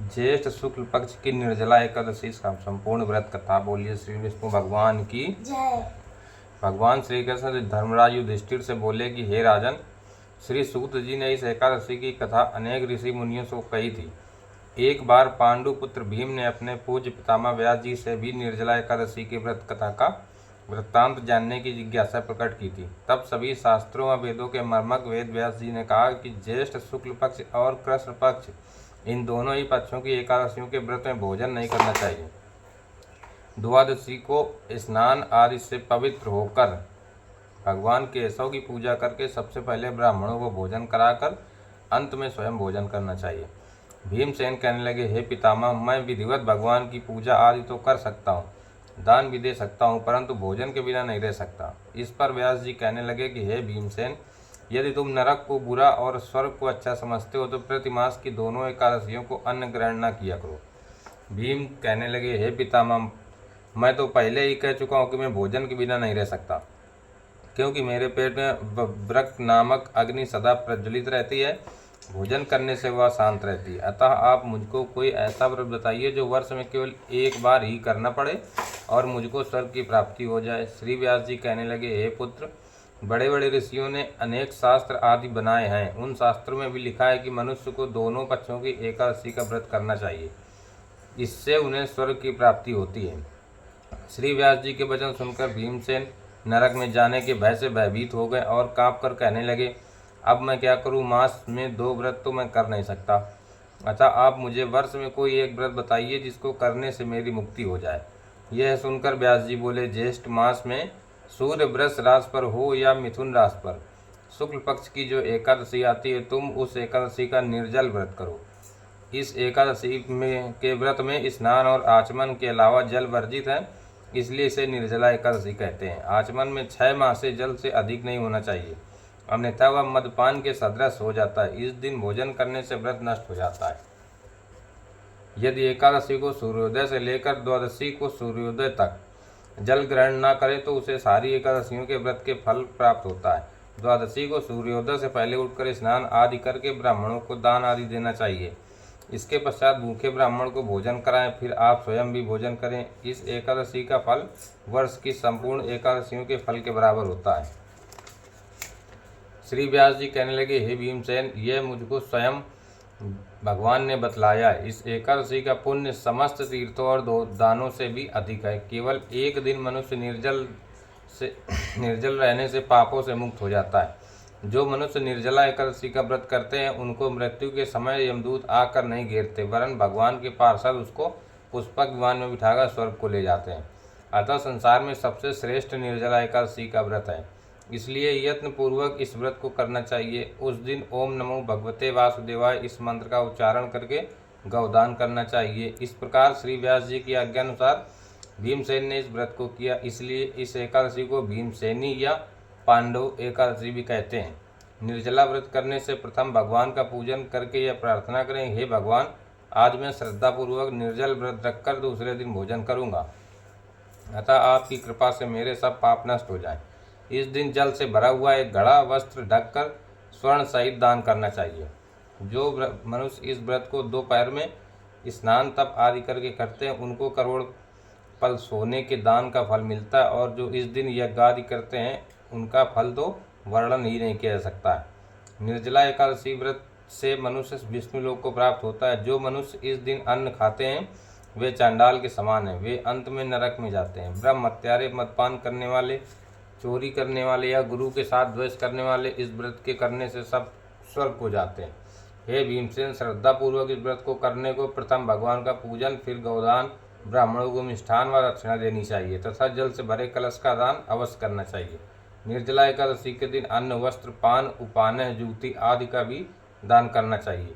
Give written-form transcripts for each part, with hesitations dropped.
ज्येष्ठ शुक्ल पक्ष की निर्जला एकादशी संपूर्ण व्रत कथा। बोलिए श्री विष्णु भगवान की जय। भगवान श्री कृष्ण धर्मराज युधिष्ठिर से बोले कि हे राजन, श्री सूत जी ने इस एकादशी की कथा अनेक ऋषि मुनियों से कही थी। एक बार पांडु पुत्र भीम ने अपने पूज्य पितामह व्यास जी से भी निर्जला एकादशी की व्रत कथा का वृत्तांत जानने की जिज्ञासा प्रकट की थी। तब सभी शास्त्रों व वेदों के मर्मज्ञ वेद व्यास जी ने कहा कि ज्येष्ठ शुक्ल पक्ष और कृष्ण पक्ष, इन दोनों ही पक्षों की एकादशियों के व्रत में भोजन नहीं करना चाहिए। द्वादशी को स्नान आदि से पवित्र होकर भगवान केशव की पूजा करके सबसे पहले ब्राह्मणों को भोजन कराकर अंत में स्वयं भोजन करना चाहिए। भीमसेन कहने लगे, हे पितामह, मैं विधिवत भगवान की पूजा आदि तो कर सकता हूँ, दान भी दे सकता हूँ, परंतु भोजन के बिना नहीं रह सकता। इस पर व्यास जी कहने लगे कि हे भीमसेन, यदि तुम नरक को बुरा और स्वर्ग को अच्छा समझते हो तो प्रतिमास की दोनों एकादशियों को अन्न ग्रहण न किया करो। भीम कहने लगे, हे पितामह, मैं तो पहले ही कह चुका हूँ कि मैं भोजन के बिना नहीं रह सकता, क्योंकि मेरे पेट में व्रक नामक अग्नि सदा प्रज्वलित रहती है। भोजन करने से वह शांत रहती है। अतः आप मुझको कोई ऐसा व्रत बताइए जो वर्ष में केवल एक बार ही करना पड़े और मुझको स्वर्ग की प्राप्ति हो जाए। श्री व्यास जी कहने लगे, हे पुत्र, बड़े बड़े ऋषियों ने अनेक शास्त्र आदि बनाए हैं। उन शास्त्रों में भी लिखा है कि मनुष्य को दोनों पक्षों की एकादशी का व्रत करना चाहिए, इससे उन्हें स्वर्ग की प्राप्ति होती है। श्री व्यास जी के वचन सुनकर भीमसेन नरक में जाने के भय से भयभीत हो गए और काँप कर कहने लगे, अब मैं क्या करूं? मास में 2 व्रत तो मैं कर नहीं सकता, अतः आप मुझे वर्ष में कोई एक व्रत बताइए जिसको करने से मेरी मुक्ति हो जाए। यह सुनकर व्यास जी बोले, ज्येष्ठ मास में सूर्य वृष राशि पर हो या मिथुन राशि पर शुक्ल पक्ष की जो एकादशी आती है, तुम उस एकादशी का निर्जल व्रत करो। इस एकादशी के व्रत में स्नान और आचमन के अलावा जल वर्जित है, इसलिए इसे निर्जला एकादशी कहते हैं। आचमन में 6 माह से जल से अधिक नहीं होना चाहिए, अन्यथा वह मदपान के सदृश हो जाता है। इस दिन भोजन करने से व्रत नष्ट हो जाता है। यदि एकादशी को सूर्योदय से लेकर द्वादशी को सूर्योदय तक जल ग्रहण न करे तो उसे सारी एकादशियों के व्रत के फल प्राप्त होता है। द्वादशी को सूर्योदय से पहले उठकर स्नान आदि करके ब्राह्मणों को दान आदि देना चाहिए। इसके पश्चात भूखे ब्राह्मण को भोजन कराएं, फिर आप स्वयं भी भोजन करें। इस एकादशी का फल वर्ष की संपूर्ण एकादशियों के फल के बराबर होता है। श्री व्यास जी कहने लगे, हे भीमसेन, यह मुझको स्वयं भगवान ने बतलाया। इस एकादशी का पुण्य समस्त तीर्थों और दानों से भी अधिक है। केवल एक दिन मनुष्य निर्जल रहने से पापों से मुक्त हो जाता है। जो मनुष्य निर्जला एकादशी का व्रत करते हैं उनको मृत्यु के समय यमदूत आकर नहीं घेरते, वरन भगवान के पार्षद उसको पुष्पक विमान में बिठाकर स्वर्ग को ले जाते हैं। अतः संसार में सबसे श्रेष्ठ निर्जला एकादशी का व्रत है, इसलिए यत्न पूर्वक इस व्रत को करना चाहिए। उस दिन ओम नमो भगवते वासुदेवाय इस मंत्र का उच्चारण करके गौदान करना चाहिए। इस प्रकार श्री व्यास जी की आज्ञानुसार भीमसेन ने इस व्रत को किया, इसलिए इस एकादशी को भीमसेनी या पांडव एकादशी भी कहते हैं। निर्जला व्रत करने से प्रथम भगवान का पूजन करके यह प्रार्थना करें, हे भगवान, आज मैं श्रद्धापूर्वक निर्जल व्रत रखकर दूसरे दिन भोजन करूँगा, अतः आपकी कृपा से मेरे सब पाप नष्ट हो जाएं। इस दिन जल से भरा हुआ एक घड़ा वस्त्र ढककर स्वर्ण सहित दान करना चाहिए। जो मनुष्य इस व्रत को दोपहर में स्नान तप आदि करके करते हैं उनको करोड़ पल सोने के दान का फल मिलता है, और जो इस दिन यज्ञ आदि करते हैं उनका फल तो वर्णन ही नहीं किया जा सकता है। निर्जला एकादशी व्रत से मनुष्य विष्णु लोक को प्राप्त होता है। जो मनुष्य इस दिन अन्न खाते हैं वे चांडाल के समान हैं, वे अंत में नरक में जाते हैं। ब्रह्म हत्यारे, मदपान करने वाले, चोरी करने वाले या गुरु के साथ द्वेष करने वाले इस व्रत के करने से सब स्वर्ग को जाते हैं। हे भीमसेन, श्रद्धापूर्वक इस व्रत को करने को प्रथम भगवान का पूजन, फिर गौदान, ब्राह्मणों को मिष्ठान व दक्षिणा देनी चाहिए तथा जल से भरे कलश का दान अवश्य करना चाहिए। निर्जला एकादशी के दिन अन्न, वस्त्र, पान, उपानय, जूती आदि का भी दान करना चाहिए।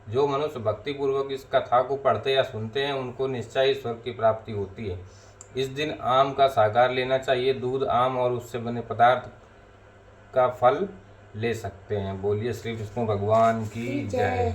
जो मनुष्य भक्तिपूर्वक इस कथा को पढ़ते या सुनते हैं उनको निश्चय ही स्वर्ग की प्राप्ति होती है। इस दिन आम का सागार लेना चाहिए। दूध, आम और उससे बने पदार्थ का फल ले सकते हैं। बोलिए श्री विष्णु भगवान की जय।